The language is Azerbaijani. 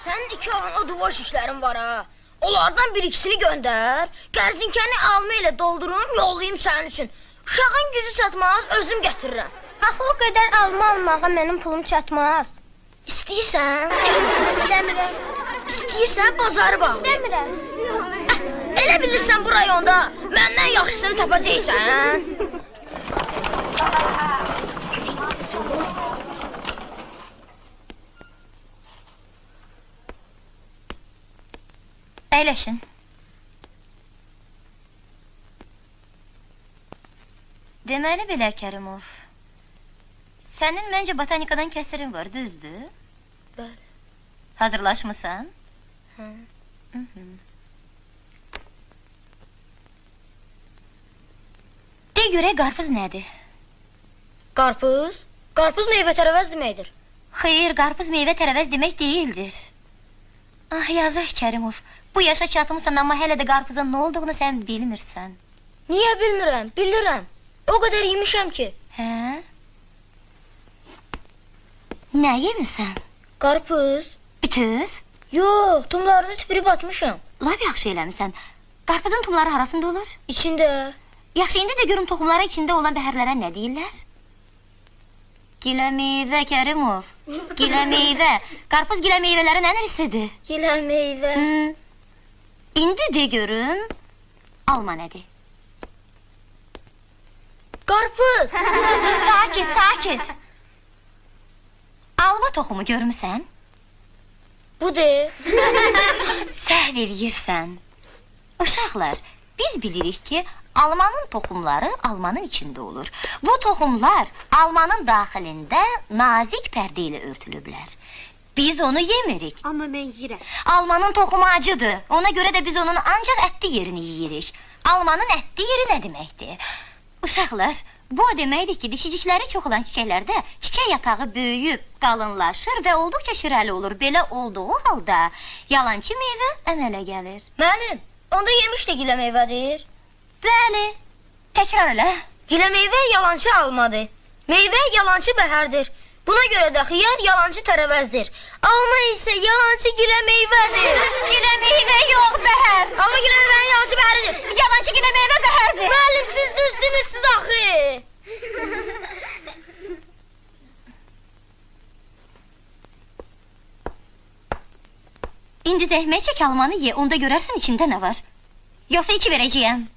Sənin 2 alana duvaş işlərin var ha. Onlardan bir ikisini göndər. Gərzinkəni alma ilə doldurum, yollayayım sənin üçün. Uşağın gücü çatmaz, özüm gətirirəm. Axı o qədər alma almağa mənim pulum çatmaz. İstəyirsən? İstəmirəm. İstəyirsən, bazarı bağlı. İstəmirəm. Elə bilirsən bu rayonda məndən yaxşısını tapacaqsan. Əyləşin. Deməli belə, Kərimov. Sənin məncə botanikadan kəsirin var, düzdür? Bəli. Hazırlaşmısan? Hı. De görə qarpız nədir? Qarpız? Qarpız meyvə tərəvəz deməkdir. Xeyr, qarpız meyvə tərəvəz demək deyildir. Ah, yazıq Kərimov. Bu yaşa çatımsan, amma hələ də qarpızın nə olduğunu sən bilmirsən. Niyə bilmirəm, bilirəm. O qədər yemişəm ki. Hə? Nə yemirsən? Qarpız? Bütöv? Yox, tumlarını tüpürüb atmışam. Lap yaxşı eləmirsən. Qarpızın tumları arasında olur? İçində. Yaxşı, indi də görüm toxumları içində olan bəhərlərə nə deyirlər? Gilə meyvə, Kərimov. Gilə meyvə. Qarpız gilə meyvələri nə nərisidir? Gilə meyvə. İndi de görüm, alma nədir? Qarpız! Sakit, sakit! Alma toxumu görmüsən? Bu de. Səhv eləyirsən. Uşaqlar, biz bilirik ki, almanın toxumları almanın içində olur. Bu toxumlar almanın daxilində nazik pərdə ilə örtülüblər. Biz onu yemirik. Amma mən yeyirəm. Almanın toxumu acıdır. Ona görə də biz onun ancaq ətli yerini yeyirik. Almanın ətli yeri nə deməkdir? Uşaqlar, bu o deməkdir ki, dişicikləri çox olan çiçəklərdə çiçək yatağı böyüyüb, qalınlaşır və olduqca şirəli olur. Belə olduğu halda yalançı meyvə əmələ gəlir. Müəllim, onda yemiş də gilə meyvədir. Bəli, təkrar elə. Gilə meyvə yalançı almadır. Meyvə yalançı bəhərdir. Buna görə də xiyar yalançı tərəvəzdir. Alma isə yalançı gilə meyvədir. Gilə meyvə yox, bəhər. Alma gilə meyvənin yalançı bəhəridir. Yalançı gilə meyvə bəhərdir. Müəllim, siz düz demirsiniz axı. İndi zəhmət çək almanı ye, onda görərsən içində nə var. Yoxsa 2 verəcəyəm.